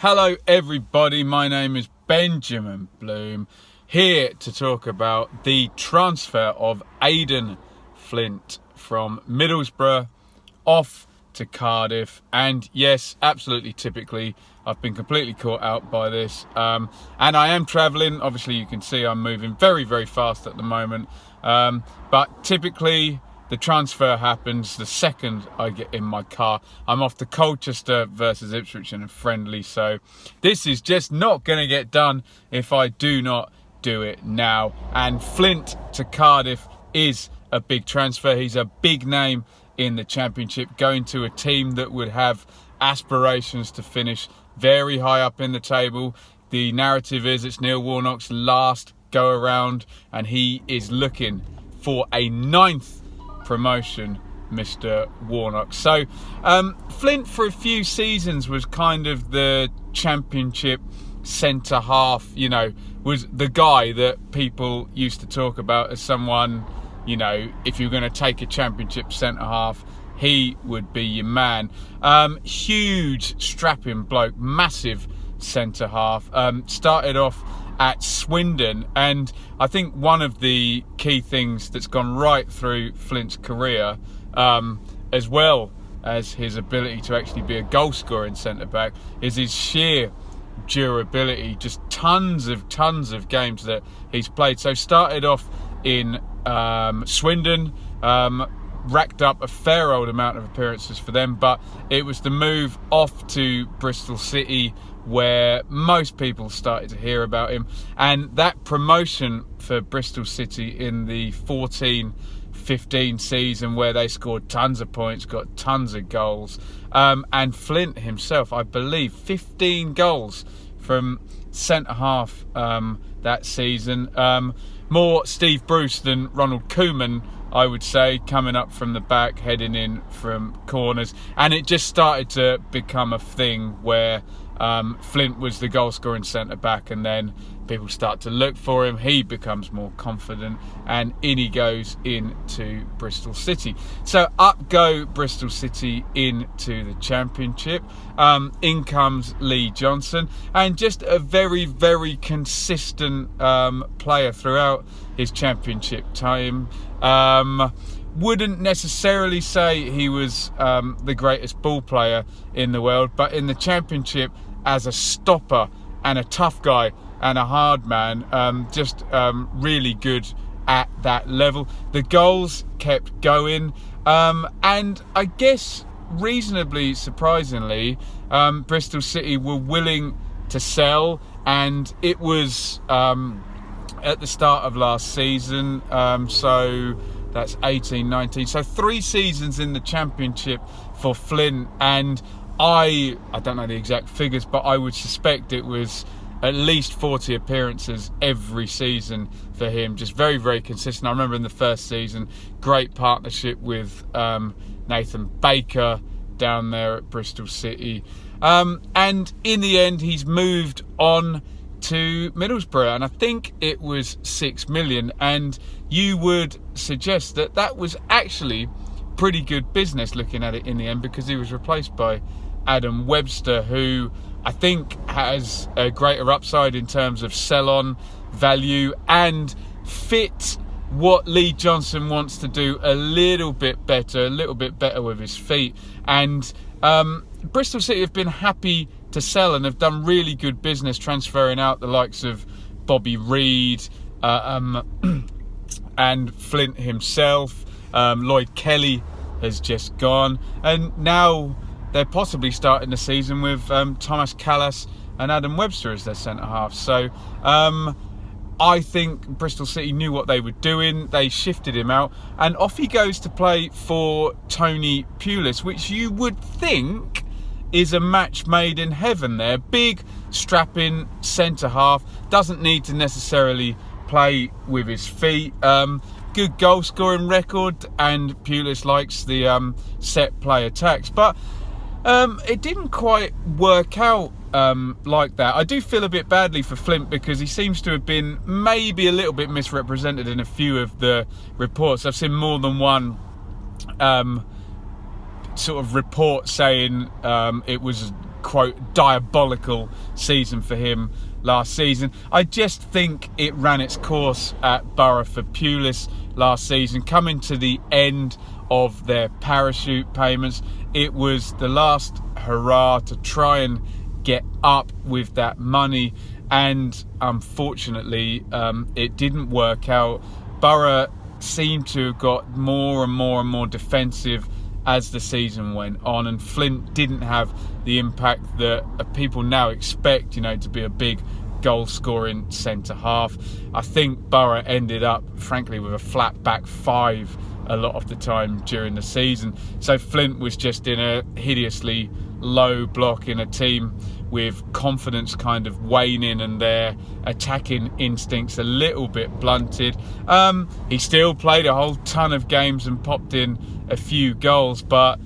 Hello everybody, my name is Benjamin Bloom, here to talk about the transfer of Aden Flint from Middlesbrough off to Cardiff. And yes, absolutely typically, I've been completely caught out by this. And I am travelling, obviously you can see I'm moving very, very fast at the moment. But typically, the transfer happens the second I get in my car. I'm off to Colchester versus Ipswich in a friendly, so this is just not going to get done if I do not do it now. And Flint to Cardiff is a big transfer. He's a big name in the Championship, going to a team that would have aspirations to finish very high up in the table. The narrative is it's Neil Warnock's last go around, and he is looking for a 9th promotion, Mr. Warnock. So Flint for a few seasons was kind of the Championship centre half, you know, was the guy that people used to talk about as someone, you know, if you're going to take a Championship centre half, he would be your man. Huge strapping bloke, massive centre half. Started off at Swindon, and I think one of the key things that's gone right through Flint's career, as well as his ability to actually be a goal scoring centre back, is his sheer durability. Just tons of games that he's played. So started off in Swindon, racked up a fair old amount of appearances for them, but it was the move off to Bristol City where most people started to hear about him, and that promotion for Bristol City in the 14-15 season, where they scored tons of points, got tons of goals, and Flint himself, I believe 15 goals from centre half that season. More Steve Bruce than Ronald Koeman, I would say, coming up from the back, heading in from corners. And it just started to become a thing where Flint was the goal scoring centre back, and then people start to look for him. He becomes more confident, and in he goes into Bristol City. So up go Bristol City into the Championship. In comes Lee Johnson, and just a very, very consistent player throughout his Championship time. Wouldn't necessarily say he was the greatest ball player in the world, but in the Championship, as a stopper and a tough guy and a hard man, just really good at that level. The goals kept going, and I guess reasonably surprisingly, Bristol City were willing to sell, and it was at the start of last season, so that's 18-19, so 3 seasons in the Championship for Flint, and I don't know the exact figures, but I would suspect it was at least 40 appearances every season for him. Just very, very consistent. I remember in the first season, great partnership with Nathan Baker down there at Bristol City. And in the end, he's moved on to Middlesbrough, and I think it was 6 million. And you would suggest that that was actually pretty good business looking at it in the end, because he was replaced by Adam Webster, who I think has a greater upside in terms of sell-on value and fit what Lee Johnson wants to do a little bit better with his feet. And Bristol City have been happy to sell and have done really good business transferring out the likes of Bobby Reid and Flint himself. Lloyd Kelly has just gone, and now they're possibly starting the season with Thomas Callas and Adam Webster as their centre half. So I think Bristol City knew what they were doing. They shifted him out, and off he goes to play for Tony Pulis, which you would think is a match made in heaven there. Big, strapping centre half, doesn't need to necessarily play with his feet. Good goal scoring record, and Pulis likes the set play attacks, but it didn't quite work out like that. I do feel a bit badly for Flint, because he seems to have been maybe a little bit misrepresented in a few of the reports. I've seen more than one sort of report saying it was quote diabolical season for him last season. I just think it ran its course at Borough for Pulis last season, coming to the end of their parachute payments. It was the last hurrah to try and get up with that money, and unfortunately it didn't work out. Borough seemed to have got more and more defensive as the season went on, and Flint didn't have the impact that people now expect, to be a big goal scoring centre half. I think Borough ended up frankly with a flat back five a lot of the time during the season, so Flint was just in a hideously low block in a team with confidence kind of waning and their attacking instincts a little bit blunted. He still played a whole ton of games and popped in a few goals, but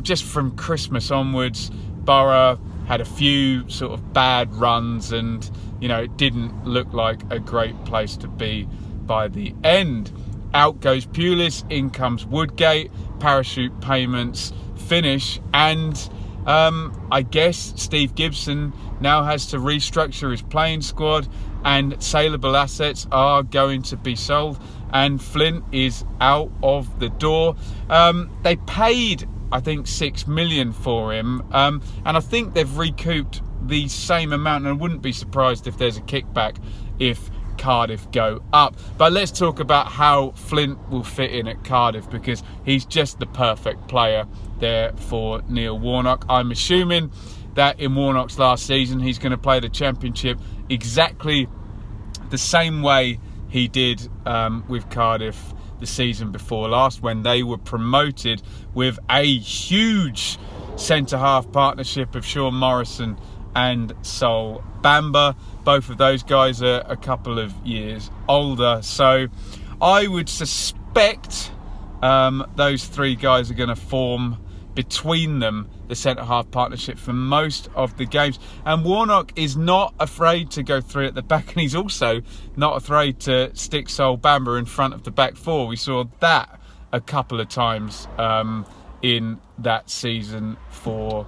just from Christmas onwards, Borough had a few sort of bad runs, and it didn't look like a great place to be by the end. Out goes Pulis, in comes Woodgate, parachute payments finish, and I guess Steve Gibson now has to restructure his playing squad, and saleable assets are going to be sold, and Flint is out of the door. They paid, I think, $6 million for him, and I think they've recouped the same amount, and I wouldn't be surprised if there's a kickback if Cardiff go up. But let's talk about how Flint will fit in at Cardiff, because he's just the perfect player there for Neil Warnock. I'm assuming that in Warnock's last season he's going to play the Championship exactly the same way he did with Cardiff the season before last, when they were promoted with a huge centre-half partnership of Sean Morrison and Sol Bamba. Both of those guys are a couple of years older, so I would suspect those three guys are going to form between them the centre-half partnership for most of the games. And Warnock is not afraid to go through at the back, and he's also not afraid to stick Sol Bamba in front of the back four. We saw that a couple of times in that season for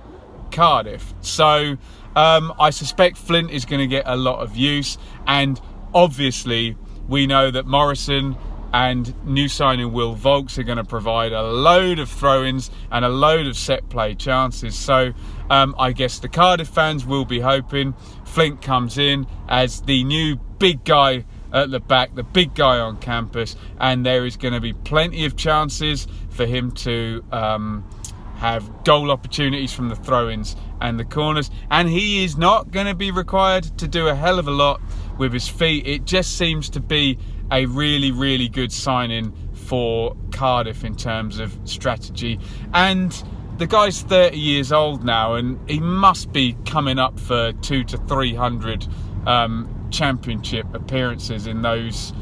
Cardiff. So I suspect Flint is going to get a lot of use, and obviously we know that Morrison and new signing Will Volks are going to provide a load of throw-ins and a load of set play chances. So I guess the Cardiff fans will be hoping Flint comes in as the new big guy at the back, the big guy on campus, and there is going to be plenty of chances for him to have goal opportunities from the throw-ins and the corners, and he is not going to be required to do a hell of a lot with his feet. It just seems to be a really good signing for Cardiff in terms of strategy. And the guy's 30 years old now, and he must be coming up for 200 to 300 Championship appearances in those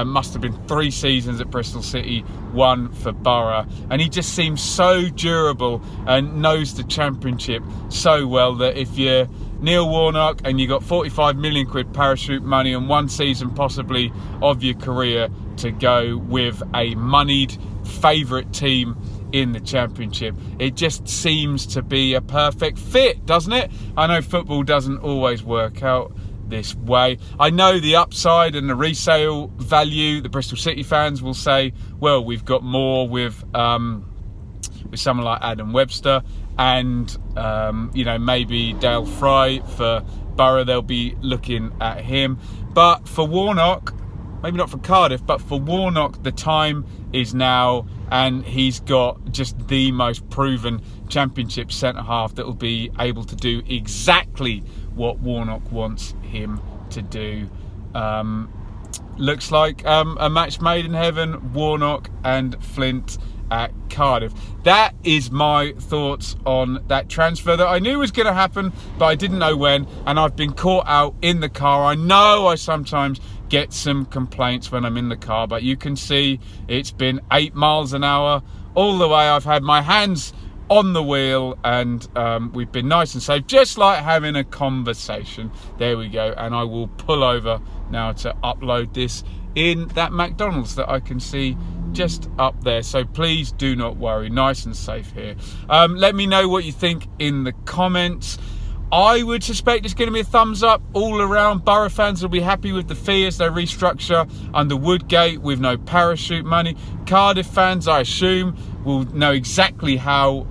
must have been 3 seasons at Bristol City, 1 for Borough, and he just seems so durable and knows the Championship so well that if you're Neil Warnock and you got 45 million quid parachute money and 1 season possibly of your career to go with a moneyed favourite team in the Championship, it just seems to be a perfect fit, doesn't it? I know football doesn't always work out this way. I know the upside and the resale value, the Bristol City fans will say, well, we've got more with someone like Adam Webster and maybe Dale Fry for Borough. They'll be looking at him, but for Warnock, maybe not for Cardiff, but for Warnock, the time is now, and he's got just the most proven Championship centre-half that will be able to do exactly what Warnock wants him to do. Looks like a match made in heaven, Warnock and Flint at Cardiff. That is my thoughts on that transfer that I knew was going to happen, but I didn't know when, and I've been caught out in the car. I know I sometimes get some complaints when I'm in the car, but you can see it's been 8 miles an hour all the way. I've had my hands on the wheel, and we've been nice and safe, just like having a conversation. There we go, and I will pull over now to upload this in that McDonald's that I can see just up there, so please do not worry, nice and safe here. Let me know what you think in the comments. I would suspect it's going to be a thumbs up all around. Borough fans will be happy with the fee as they restructure under Woodgate with no parachute money. Cardiff fans, I assume, will know exactly how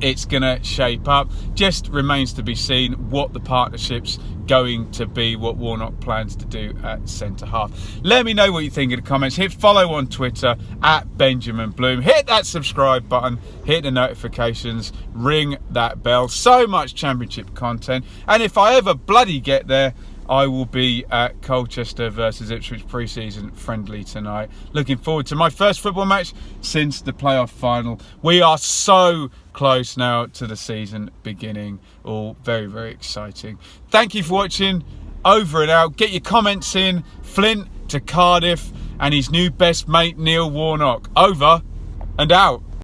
it's going to shape up. Just remains to be seen what the partnership's going to be, what Warnock plans to do at centre half. Let me know what you think in the comments. Hit follow on Twitter at Benjamin Bloom. Hit that subscribe button, hit the notifications, ring that bell. So much Championship content. And if I ever bloody get there, I will be at Colchester versus Ipswich pre-season friendly tonight. Looking forward to my first football match since the playoff final. We are so close now to the season beginning. All very, very exciting. Thank you for watching. Over and out. Get your comments in. Flint to Cardiff and his new best mate Neil Warnock. Over and out.